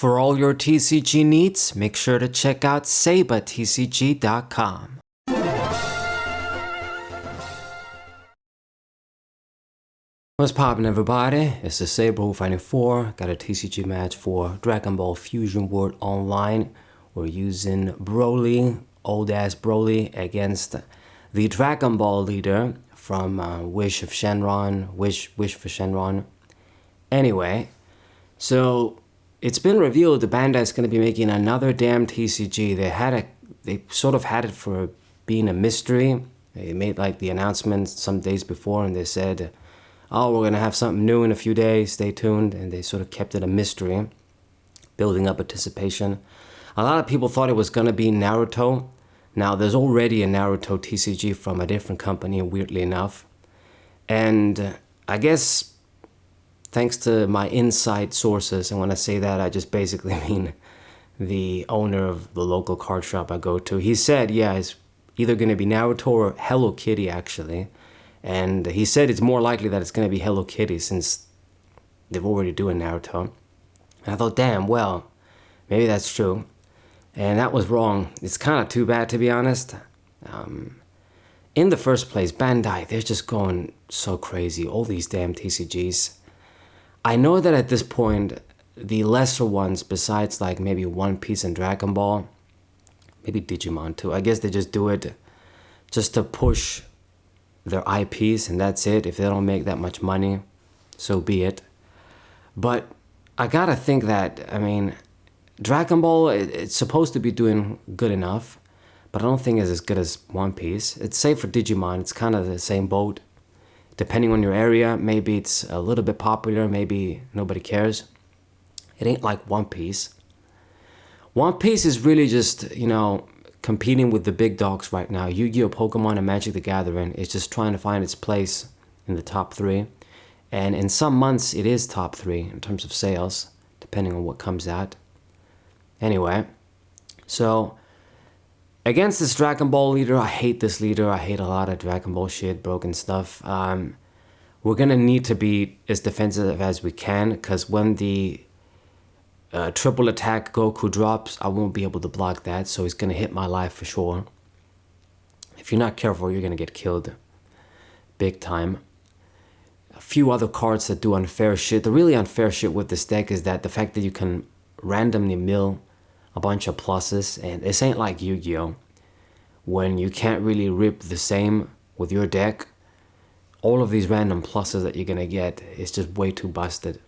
For all your TCG needs, make sure to check out SabaTCG.com. What's poppin', everybody? It's the Saber94. Got a TCG match for Dragonball Fusion World Online. We're using Broly, old-ass Broly, against the Dragonball leader from Wish for Shenron. Anyway, so it's been revealed the Bandai is going to be making another damn TCG. They sort of had it for being a mystery. They made like the announcement some days before, and they said, oh, we're going to have something new in a few days, stay tuned. And they sort of kept it a mystery, building up anticipation. A lot of people thought it was going to be Naruto. Now, there's already a Naruto TCG from a different company, weirdly enough. And I guess, thanks to my inside sources, and when I say that, I just basically mean the owner of the local card shop I go to. He said, yeah, it's either going to be Naruto or Hello Kitty, actually. And he said it's more likely that it's going to be Hello Kitty since they've already doing Naruto. And I thought, damn, well, maybe that's true. And that was wrong. It's kind of too bad, to be honest. In the first place, Bandai, they're just going so crazy. All these damn TCGs. I know that at this point, the lesser ones, besides like maybe One Piece and Dragon Ball, maybe Digimon too, I guess they just do it just to push their IPs, and that's it. If they don't make that much money, so be it. But I gotta think that, I mean, Dragon Ball, it's supposed to be doing good enough, but I don't think it's as good as One Piece. It's safe for Digimon, it's kind of the same boat. Depending on your area, maybe it's a little bit popular, maybe nobody cares. It ain't like One Piece. One Piece is really just, you know, competing with the big dogs right now. Yu-Gi-Oh!, Pokemon, and Magic the Gathering. It's just trying to find its place in the top 3. And in some months, it is top 3 in terms of sales, depending on what comes out. Anyway, so against this Dragon Ball leader, I hate this leader. I hate a lot of Dragon Ball shit, broken stuff. We're gonna need to be as defensive as we can, because when the triple attack Goku drops, I won't be able to block that, so he's gonna hit my life for sure. If you're not careful, you're gonna get killed big time. A few other cards that do unfair shit. The really unfair shit with this deck is that the fact that you can randomly mill a bunch of pluses, and this ain't like Yu-Gi-Oh! When you can't really rip the same with your deck. All of these random pluses that you're gonna get is just way too busted.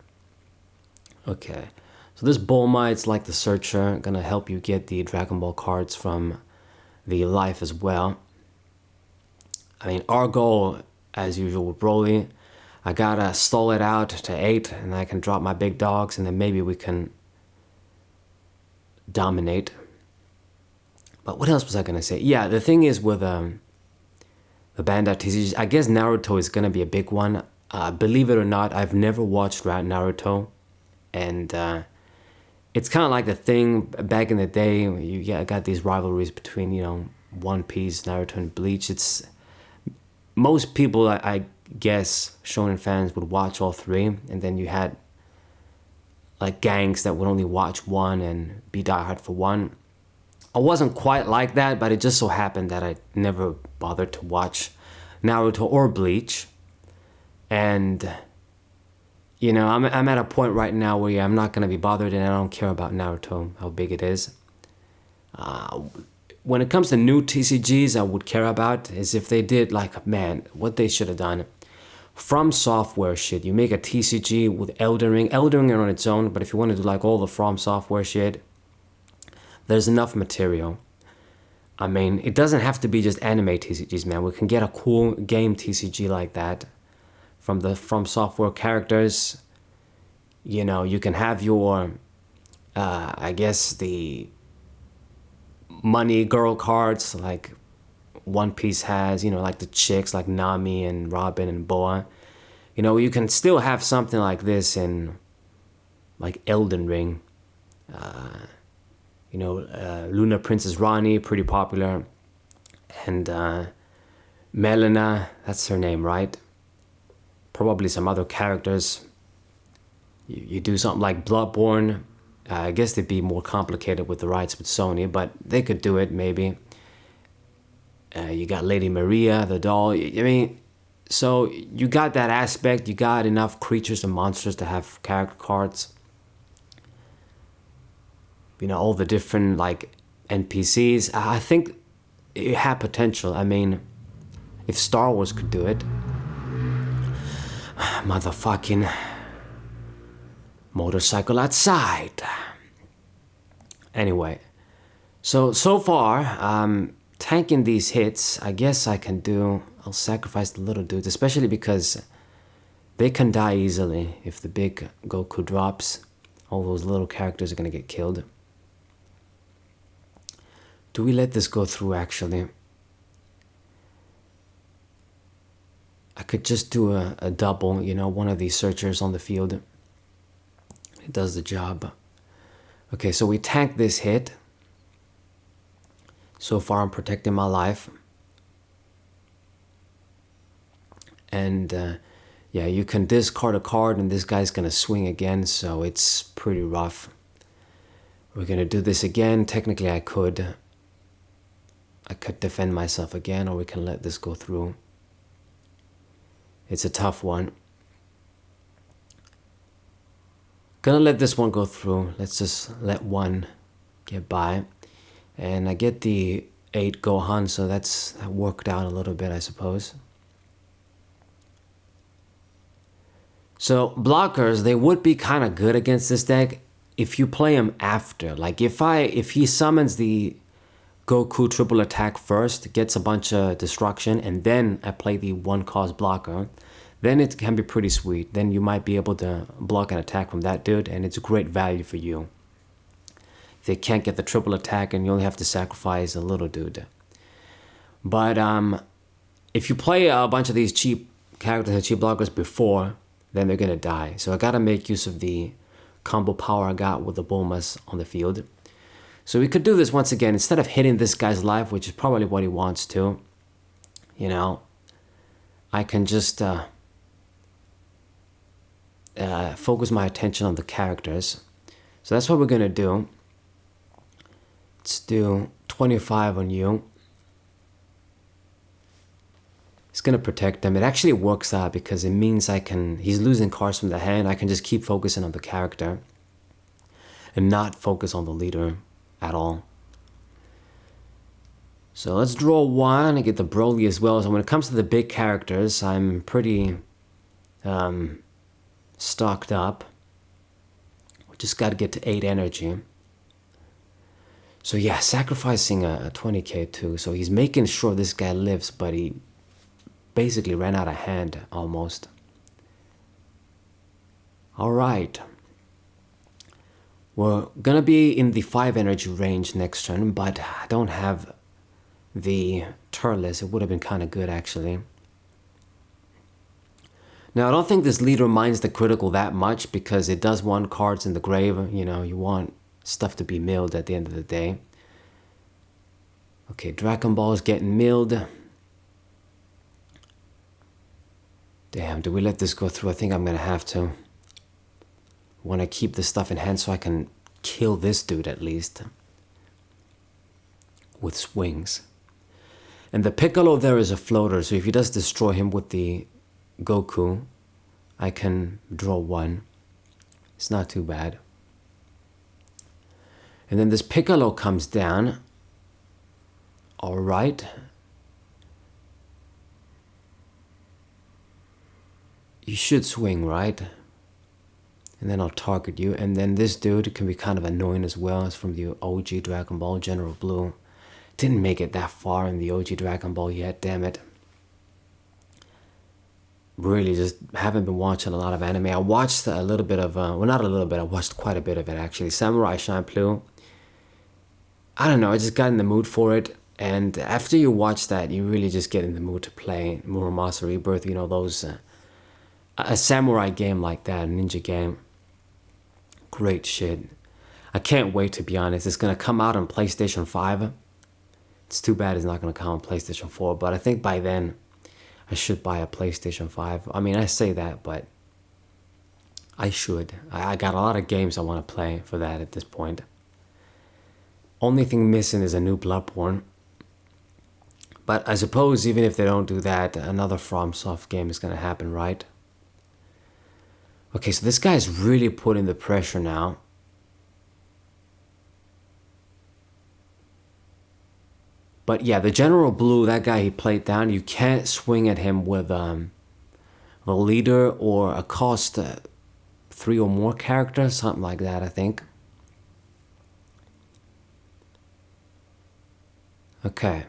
Okay, so this Bullmite's like the Searcher, gonna help you get the Dragon Ball cards from the Life as well. I mean, our goal, as usual with Broly, I gotta stall it out to 8, and I can drop my big dogs, and then maybe we can dominate. But what else was I gonna say? Yeah, the thing is with the Bandai TCGs, I guess Naruto is gonna be a big one. Believe it or not, I've never watched Naruto, and it's kind of like the thing back in the day. You got these rivalries between, you know, One Piece, Naruto, and Bleach. It's most people, I guess, shonen fans would watch all 3, and then you had like gangs that would only watch one and be diehard for one. I wasn't quite like that, but it just so happened that I never bothered to watch Naruto or Bleach. And, you know, I'm at a point right now where I'm not going to be bothered, and I don't care about Naruto, how big it is. When it comes to new TCGs, I would care about is if they did, like, man, what they should have done. From Software shit, you make a TCG with Elden Ring on its own, but if you want to do like all the From Software shit, there's enough material. I mean, it doesn't have to be just anime TCGs, man. We can get a cool game TCG like that from the From Software characters. You know, you can have your, I guess, the money girl cards like One Piece has, you know, like the chicks like Nami and Robin and Boa. You know, you can still have something like this in like Elden Ring. You know, Luna Princess Rani, pretty popular. And Melina, that's her name, right? Probably some other characters. You do something like Bloodborne. I guess they'd be more complicated with the rights with Sony, but they could do it maybe. You got Lady Maria, the doll. I mean, so you got that aspect. You got enough creatures and monsters to have character cards. You know, all the different like NPCs. I think it had potential. I mean, if Star Wars could do it, motherfucking motorcycle outside. Anyway, so far, tanking these hits, I guess I can do. I'll sacrifice the little dudes, especially because they can die easily. If the big Goku drops, all those little characters are gonna get killed. Do we let this go through, actually? I could just do a double, you know, one of these searchers on the field. It does the job. Okay, so we tank this hit. So far, I'm protecting my life. And yeah, you can discard a card and this guy's gonna swing again, so it's pretty rough. We're gonna do this again. Technically, I could defend myself again, or we can let this go through. It's a tough one. Gonna let this one go through. Let's just let one get by. And I get the 8 Gohan, so that worked out a little bit, I suppose. So blockers, they would be kind of good against this deck if you play them after. Like if he summons the Goku triple attack first, gets a bunch of destruction, and then I play the 1 cost blocker, then it can be pretty sweet. Then you might be able to block an attack from that dude, and it's a great value for you. If they can't get the triple attack and you only have to sacrifice a little dude. But if you play a bunch of these cheap characters and cheap blockers before, then they're gonna die. So I gotta make use of the combo power I got with the Bulmas on the field. So we could do this once again. Instead of hitting this guy's life, which is probably what he wants to, you know, I can just focus my attention on the characters. So that's what we're gonna do. Let's do 25 on you. It's gonna protect them. It actually works out because it means he's losing cards from the hand. I can just keep focusing on the character and not focus on the leader at all. So let's draw 1 and get the Broly as well. So when it comes to the big characters, I'm pretty stocked up. We just got to get to 8 energy. So yeah, sacrificing a 20k too. So he's making sure this guy lives, but he basically ran out of hand almost. All right. We're gonna be in the 5 energy range next turn, but I don't have the Turles. It would have been kind of good actually. Now I don't think this leader minds the critical that much because it does want cards in the grave. You know, you want stuff to be milled at the end of the day. Okay, Dragonball is getting milled. Damn, do we let this go through? I think I'm gonna have to. I want to keep this stuff in hand so I can kill this dude at least with swings. And the Piccolo there is a floater, so if he does destroy him with the Goku, I can draw 1. It's not too bad. And then this Piccolo comes down. All right. You should swing, right? And then I'll target you. And then this dude can be kind of annoying as well. It's from the OG Dragon Ball, General Blue. Didn't make it that far in the OG Dragon Ball yet, damn it. Really just haven't been watching a lot of anime. I watched a little bit of, well not a little bit, I watched quite a bit of it actually. Samurai Champloo. I don't know, I just got in the mood for it. And after you watch that, you really just get in the mood to play Muramasa Rebirth, you know, those... a samurai game like that, a ninja game. Great shit. I can't wait, to be honest. It's gonna come out on PlayStation 5. It's too bad it's not gonna come on PlayStation 4, but I think by then I should buy a PlayStation 5. I mean, I say that, but I should. I got a lot of games I want to play for that at this point. Only thing missing is a new Bloodborne. But I suppose even if they don't do that, another FromSoft game is going to happen, right? Okay, so this guy's really putting the pressure now. But yeah, the General Blue, that guy he played down, you can't swing at him with a leader or a cost 3 or more characters, something like that, I think. Okay,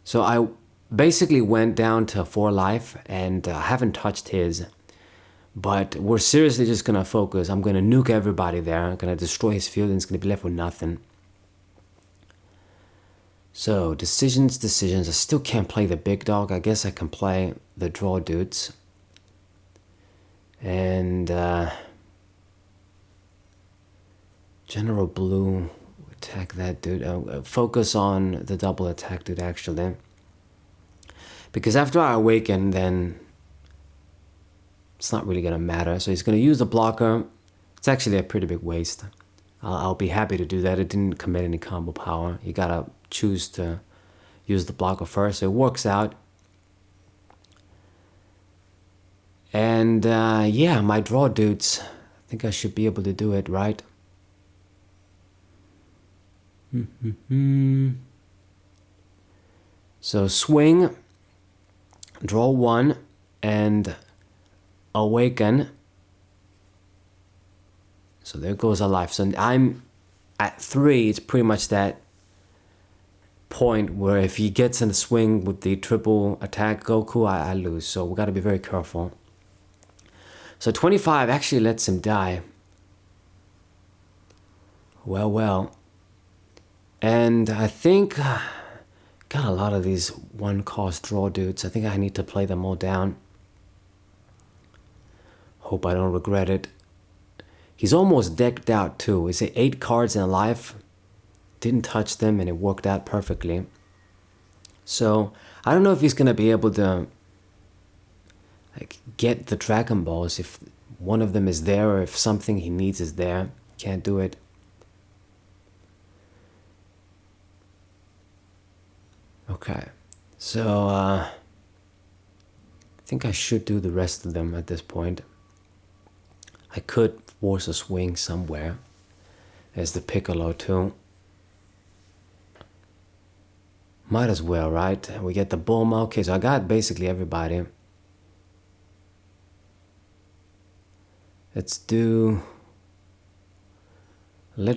so I basically went down to 4 life and I haven't touched his. But we're seriously just going to focus. I'm going to nuke everybody there. I'm going to destroy his field and it's going to be left with nothing. So, decisions. I still can't play the big dog. I guess I can play the draw dudes. And General Blue, attack that dude. Focus on the double attack dude, actually. Because after I awaken, then it's not really going to matter. So he's going to use the blocker. It's actually a pretty big waste. I'll be happy to do that. It didn't commit any combo power. You got to choose to use the blocker first. So it works out. And yeah, my draw dudes. I think I should be able to do it, right? So swing, draw 1, and awaken. So there goes a life. So I'm at 3. It's pretty much that point where if he gets in the swing with the triple attack Goku, I lose. So we got to be very careful. So 25 actually lets him die. Well. And I think got a lot of these 1-cost draw dudes. I think I need to play them all down. Hope I don't regret it. He's almost decked out too. Is it 8 cards in a life? Didn't touch them and it worked out perfectly. So I don't know if he's gonna be able to like get the Dragon Balls if one of them is there or if something he needs is there. Can't do it. Okay, so I think I should do the rest of them at this point. I could force a swing somewhere. There's the Piccolo too. Might as well, right? We get the Bulma. Okay, so I got basically everybody. Let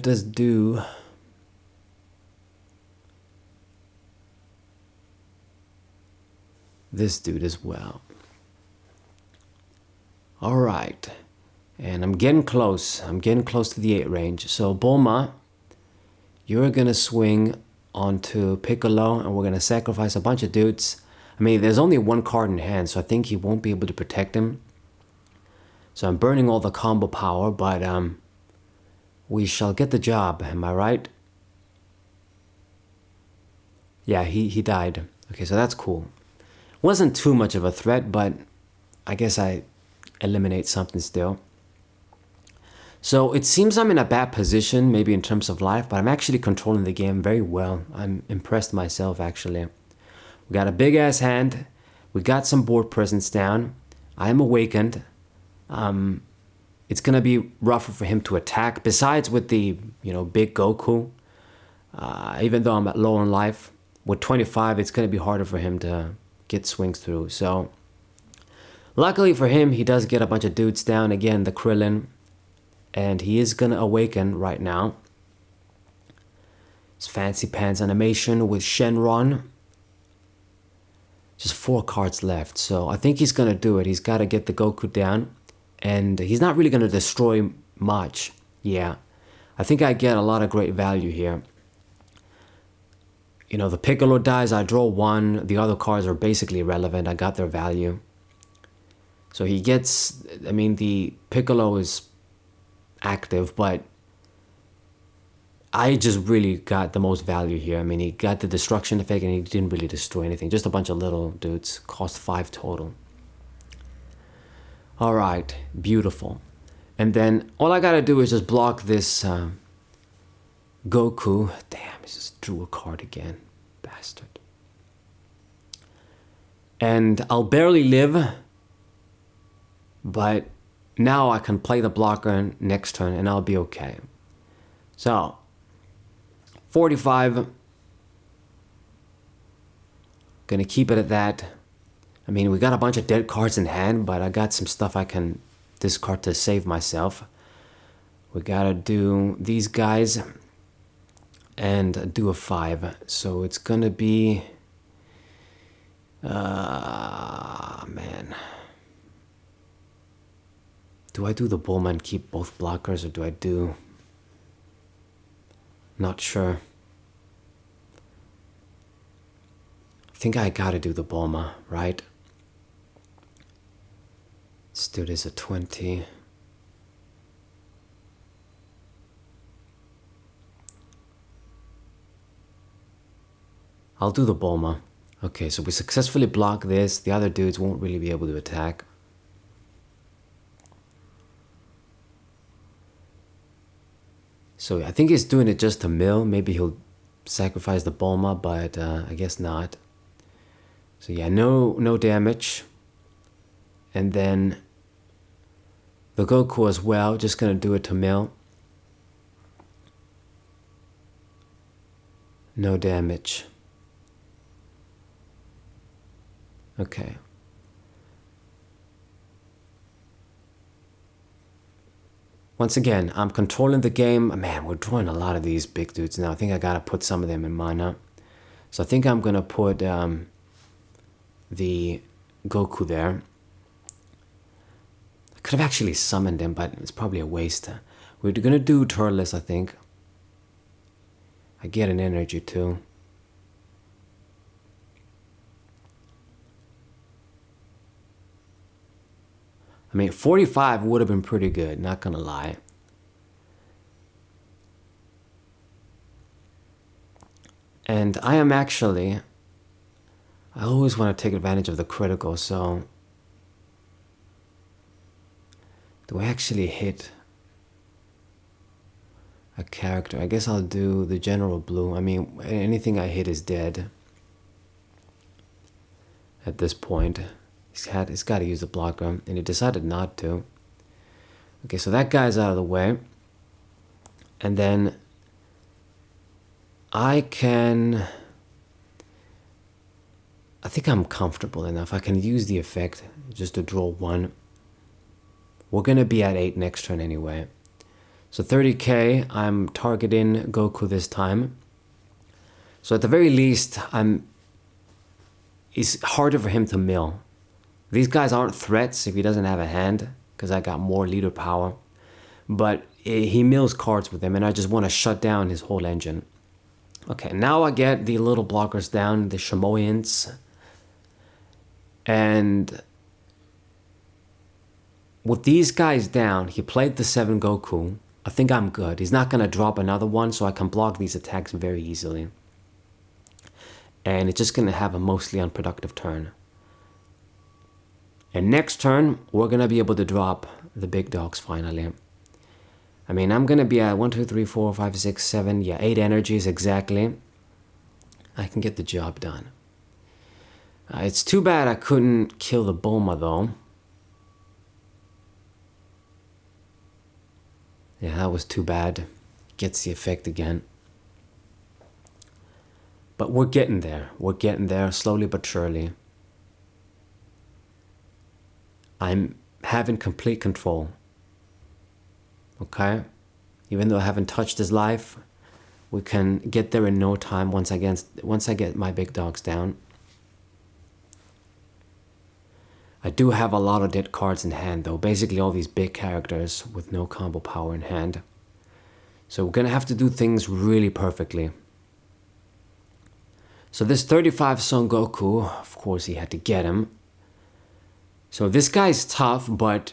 us do this dude as well. All right. And I'm getting close. I'm getting close to the 8 range. So Bulma, you're going to swing onto Piccolo and we're going to sacrifice a bunch of dudes. I mean, there's only 1 card in hand, so I think he won't be able to protect him. So I'm burning all the combo power, but we shall get the job. Am I right? Yeah, he died. Okay, so that's cool. Wasn't too much of a threat, but I guess I eliminate something still. So it seems I'm in a bad position, maybe in terms of life, but I'm actually controlling the game very well. I'm impressed myself, actually. We got a big ass hand. We got some board presence down. I am awakened. It's gonna be rougher for him to attack. Besides with the big Goku, even though I'm at low on life, with 25, it's gonna be harder for him to get swings through. So luckily for him, he does get a bunch of dudes down. Again, the Krillin. And he is gonna awaken right now. His fancy pants animation with Shenron. Just 4 cards left. So I think he's gonna do it. He's gotta get the Goku down. And he's not really gonna destroy much. Yeah. I think I get a lot of great value here. The Piccolo dies, I draw 1. The other cards are basically irrelevant. I got their value. So he gets, the Piccolo is active, but I just really got the most value here. He got the destruction effect and he didn't really destroy anything. Just a bunch of little dudes. Cost 5 total. Alright, beautiful. And then all I gotta do is just block this Goku. Damn, he just drew a card again. Bastard. And I'll barely live. But now I can play the blocker next turn and I'll be okay. So, 45. Gonna keep it at that. I mean, we got a bunch of dead cards in hand, but I got some stuff I can discard to save myself. We gotta do these guys and do a 5. So it's gonna be... man. Do I do the Bulma and keep both blockers, or do I do... Not sure. I think I gotta do the Bulma, right? Let's do this at 20. I'll do the Bulma. Okay, so we successfully block this. The other dudes won't really be able to attack. So I think he's doing it just to mill. Maybe he'll sacrifice the Bulma, but I guess not. So yeah, no damage. And then the Goku as well, just gonna do it to mill. No damage. Okay. Once again, I'm controlling the game. Man, we're drawing a lot of these big dudes now. I think I gotta put some of them in mana. So I think I'm gonna put the Goku there. I could have actually summoned him, but it's probably a waste. We're gonna do Turles, I think. I get an energy too. I mean, 45 would have been pretty good, not gonna lie. And I am actually... I always want to take advantage of the critical, so... Do I actually hit a character? I guess I'll do the General Blue. I mean, anything I hit is dead. At this point. He's got to use the blocker, and he decided not to. Okay, so that guy's out of the way. And then I think I'm comfortable enough. I can use the effect just to draw 1. We're going to be at 8 next turn anyway. So 30k, I'm targeting Goku this time. So at the very least, it's harder for him to mill. These guys aren't threats if he doesn't have a hand, because I got more leader power. But he mills cards with them, and I just want to shut down his whole engine. Okay, now I get the little blockers down, the Shamoyans. And with these guys down, he played the 7 Goku. I think I'm good. He's not going to drop another one, so I can block these attacks very easily. And it's just going to have a mostly unproductive turn. And next turn, we're going to be able to drop the big dogs finally. I mean, I'm going to be at 1, 2, 3, 4, 5, 6, 7, yeah, 8 energies exactly. I can get the job done. It's too bad I couldn't kill the Bulma though. Yeah, that was too bad. Gets the effect again. But we're getting there. We're getting there slowly but surely. I'm having complete control. Okay? Even though I haven't touched his life, we can get there in no time once I get my big dogs down. I do have a lot of dead cards in hand though. Basically all these big characters with no combo power in hand. So we're gonna have to do things really perfectly. So this 35 Son Goku, of course he had to get him. So this guy's tough, but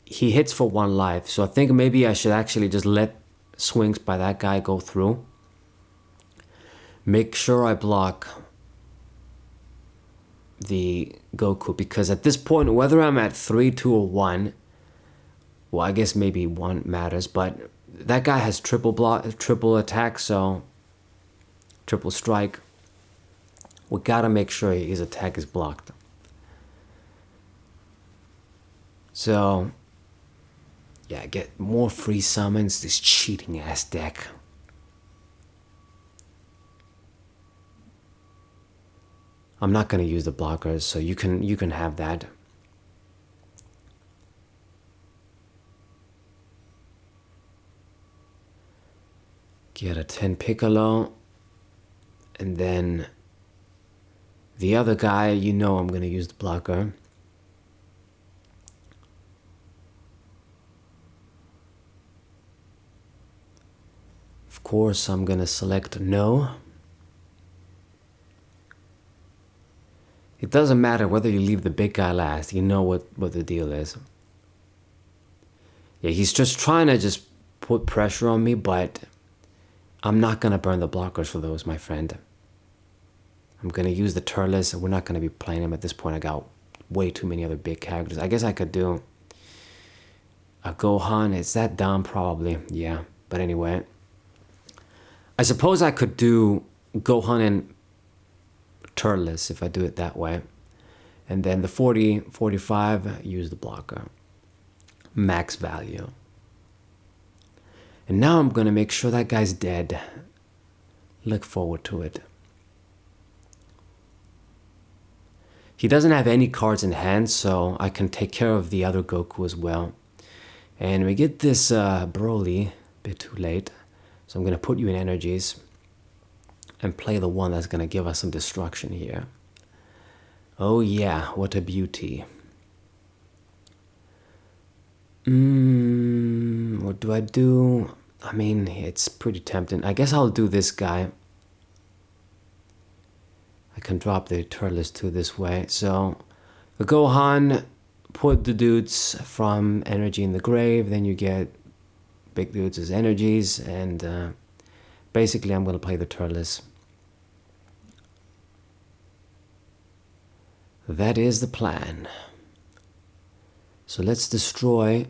he hits for 1 life. So I think maybe I should actually just let swings by that guy go through. Make sure I block the Goku, because at this point, whether I'm at 3, 2, or 1, Well, I guess maybe one matters, but that guy has triple attack, so triple strike. We gotta make sure his attack is blocked. So, yeah, get more free summons, this cheating ass deck. I'm not gonna use the blockers, so you can have that. Get a 10 Piccolo, and then the other guy, you know I'm gonna use the blocker. Of course, I'm gonna select no. It doesn't matter whether you leave the big guy last, you know what the deal is. Yeah, he's just trying to just put pressure on me, but I'm not gonna burn the blockers for those, my friend. I'm gonna use the Turles, and we're not gonna be playing him at this point. I got way too many other big characters. I guess I could do a Gohan. Is that dumb? Probably, yeah. But anyway, I suppose I could do Gohan and Turles if I do it that way. And then the 40, 45, use the blocker. Max value. And now I'm going to make sure that guy's dead. Look forward to it. He doesn't have any cards in hand, so I can take care of the other Goku as well. And we get this Broly, a bit too late. So I'm going to put you in energies and play the one that's going to give us some destruction here. Oh yeah, what a beauty. What do I do? I mean, it's pretty tempting. I guess I'll do this guy. I can drop the Turles too this way. So, the Gohan, put the dudes from energy in the grave, then you get big dudes as energies, and basically I'm going to play the Turles. That is the plan. So let's destroy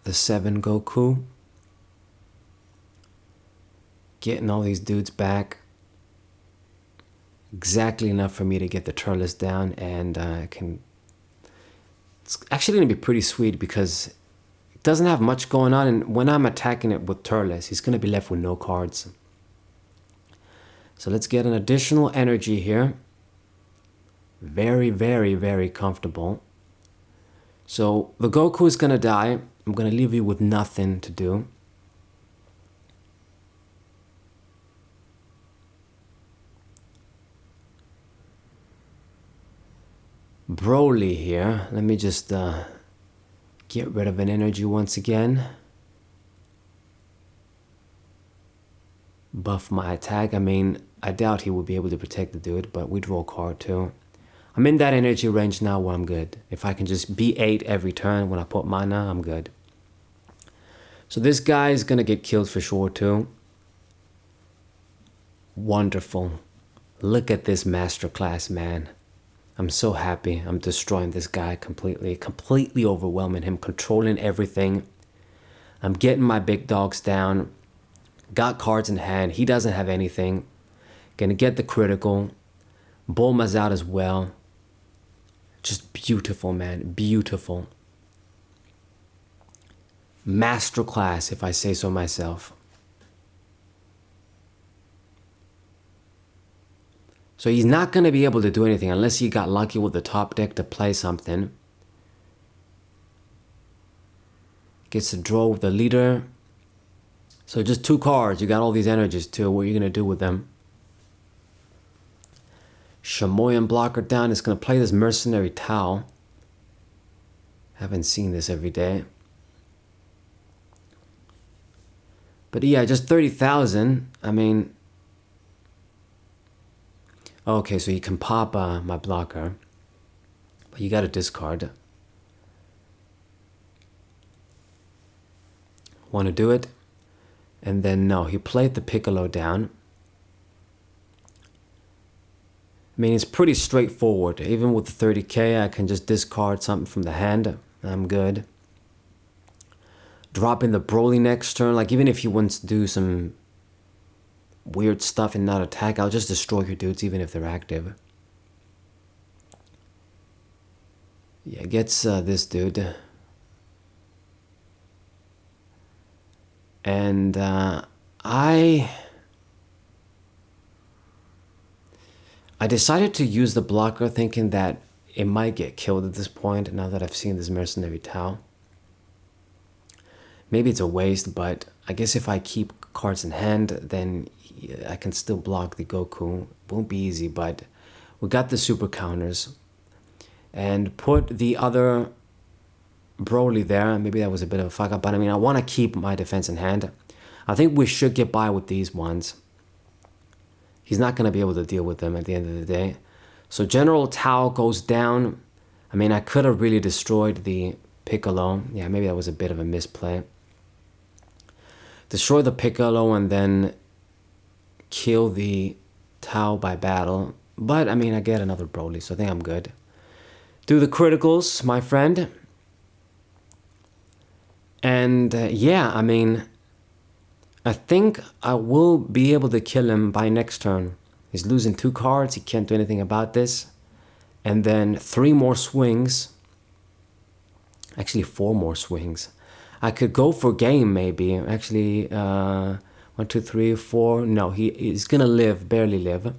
the 7 Goku. Getting all these dudes back. Exactly enough for me to get the Turles down, and it's actually going to be pretty sweet because it doesn't have much going on, and when I'm attacking it with Turles, he's going to be left with no cards. So let's get an additional energy here. Very, very, very comfortable. So the Goku is going to die. I'm going to leave you with nothing to do. Broly here. Let me just get rid of an energy once again. Buff my attack. I mean, I doubt he will be able to protect the dude, but we draw a card too. I'm in that energy range now where I'm good. If I can just be 8 every turn when I put mana, I'm good. So this guy is going to get killed for sure too. Wonderful. Look at this masterclass, man. I'm so happy. I'm destroying this guy completely overwhelming him, controlling everything. I'm getting my big dogs down. Got cards in hand. He doesn't have anything. Gonna get the critical. Bulma's out as well. Just beautiful, man. Beautiful. Masterclass, if I say so myself. So he's not going to be able to do anything unless he got lucky with the top deck to play something. Gets to draw with the leader. So just 2 cards. You got all these energies too. What are you going to do with them? Shamoyan blocker down. Is going to play this mercenary Tao. Haven't seen this every day. But yeah, just 30,000. I mean... Okay, so you can pop my blocker. But you got to discard. Want to do it? And then no, he played the Piccolo down. I mean, it's pretty straightforward. Even with the 30k, I can just discard something from the hand. I'm good. drop in the Broly next turn. Like, even if he wants to do some weird stuff and not attack, I'll just destroy your dudes even if they're active. Yeah, gets this dude. And I decided to use the blocker thinking that it might get killed at this point now that I've seen this mercenary Tau. Maybe it's a waste, but I guess if I keep cards in hand, then I can still block the Goku. Won't be easy, but we got the super counters. And put the other Broly there. Maybe that was a bit of a fuck up, but I mean, I want to keep my defense in hand. I think we should get by with these ones. He's not going to be able to deal with them at the end of the day. So General Tao goes down. I mean, I could have really destroyed the Piccolo. Yeah, maybe that was a bit of a misplay. Destroy the Piccolo and then kill the Tao by battle. But, I mean, I get another Broly, so I think I'm good. Do the criticals, my friend. And, yeah, I mean, I think I will be able to kill him by next turn. He's losing 2 cards. He can't do anything about this. And then 3 more swings. Actually, 4 more swings. I could go for game, maybe. Actually, 1, 2, 3, 4. No, he's going to live, barely live.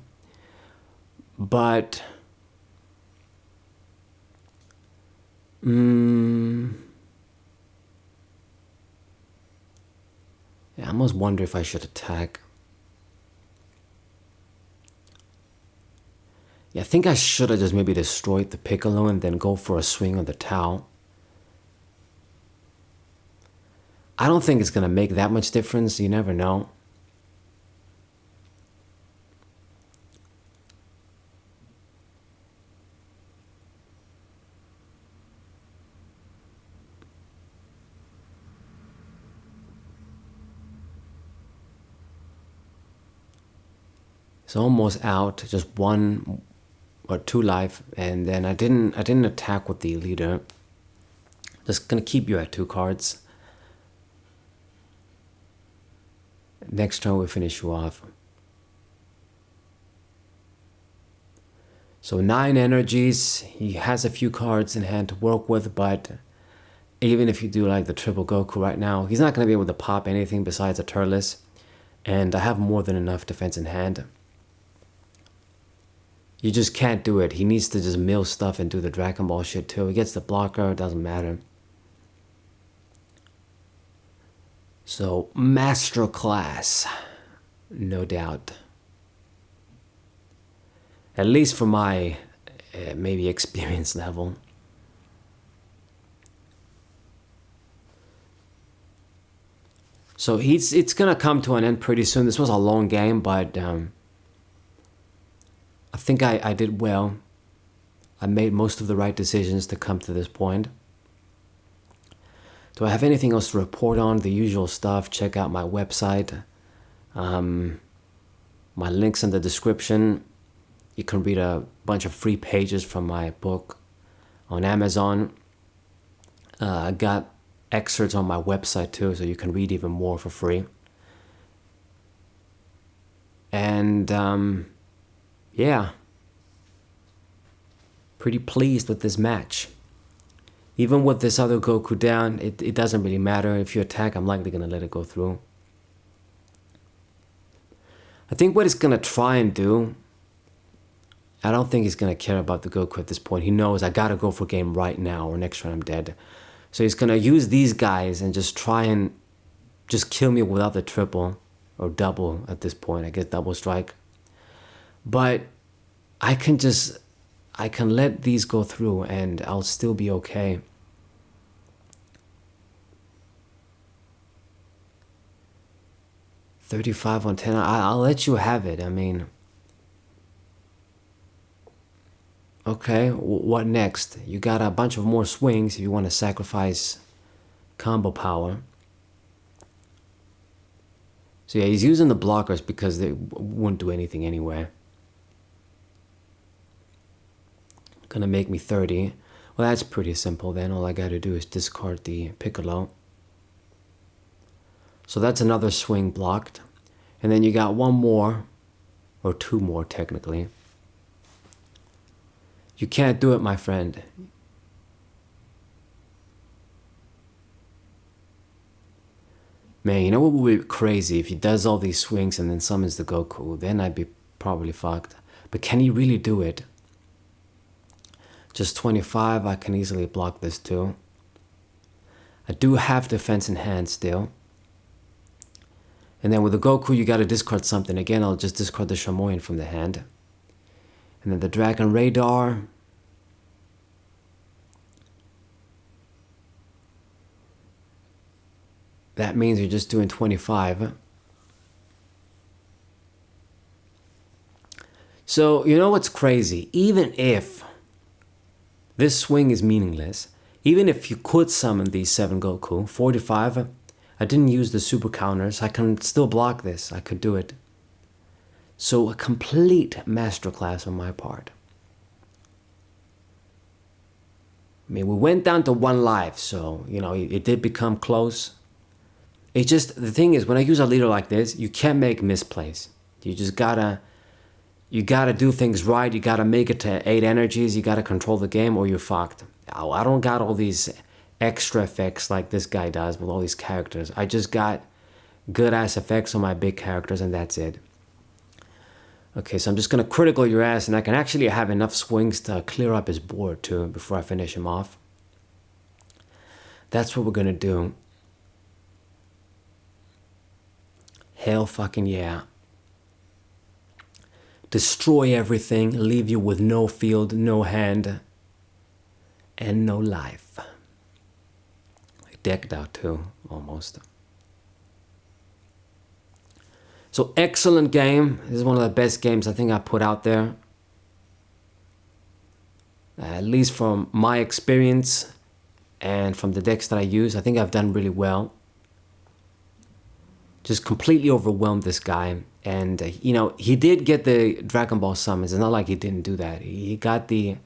But... yeah, I almost wonder if I should attack. Yeah, I think I should have just maybe destroyed the Piccolo and then go for a swing on the Tau. I don't think it's going to make that much difference. You never know. It's almost out, just 1 or 2 life, and then I didn't attack with the leader. Just gonna keep you at 2 cards. Next turn we finish you off. So 9 energies. He has a few cards in hand to work with, but even if you do like the triple Goku right now, he's not gonna be able to pop anything besides a Turles, and I have more than enough defense in hand. You just can't do it. He needs to just mill stuff and do the Dragon Ball shit too. He gets the blocker, it doesn't matter. So, Masterclass. No doubt. At least for my maybe experience level. So it's gonna come to an end pretty soon. This was a long game, but I think I did well. I made most of the right decisions to come to this point. Do I have anything else to report on? The usual stuff. Check out my website. My links in the description. You can read a bunch of free pages from my book on Amazon. I got excerpts on my website too, so you can read even more for free. And yeah, pretty pleased with this match. Even with this other Goku down, it doesn't really matter. If you attack, I'm likely going to let it go through. I think what he's going to try and do, I don't think he's going to care about the Goku at this point. He knows I got to go for game right now or next turn I'm dead. So he's going to use these guys and just try and just kill me without the triple or double at this point. I guess double strike. But I can let these go through and I'll still be okay. $35 on 10. I'll let you have it. I mean, okay, what next? You got a bunch of more swings if you want to sacrifice combo power. So yeah, he's using the blockers because they wouldn't do anything anyway. Gonna make me 30. Well, that's pretty simple then. All I gotta do is discard the Piccolo. So that's another swing blocked. And then you got one more, or two more technically. You can't do it, my friend. Man, you know what would be crazy? If he does all these swings and then summons the Goku, then I'd be probably fucked. But can he really do it? Just 25, I can easily block this too. I do have defense in hand still. And then with the Goku, you gotta discard something. Again, I'll just discard the Shamoyan from the hand. And then the Dragon Radar. That means you're just doing 25. So, you know what's crazy? Even if this swing is meaningless, even if you could summon these 7 Goku, 45, I didn't use the super counters. I can still block this. I could do it. So a complete masterclass on my part. I mean, we went down to 1 life, so, you know, it did become close. It's just, the thing is, when I use a leader like this, you can't make misplays. You just gotta do things right. You gotta make it to 8 energies. You gotta control the game or you're fucked. I don't got all these extra effects like this guy does with all these characters. I just got good ass effects on my big characters and that's it. Okay, so I'm just gonna critical your ass and I can actually have enough swings to clear up his board too before I finish him off. That's what we're gonna do. Hell fucking yeah. Destroy everything, leave you with no field, no hand, and no life. Decked out too, almost. So excellent game. This is one of the best games I think I put out there. At least from my experience and from the decks that I use, I think I've done really well. Just completely overwhelmed this guy. And, you know, he did get the Dragon Ball summons. It's not like he didn't do that. He got the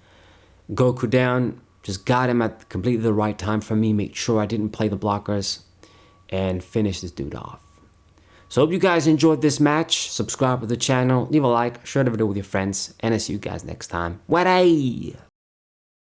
Goku down, just got him at completely the right time for me, made sure I didn't play the blockers, and finished this dude off. So hope you guys enjoyed this match. Subscribe to the channel, leave a like, share the video with your friends, and I'll see you guys next time. What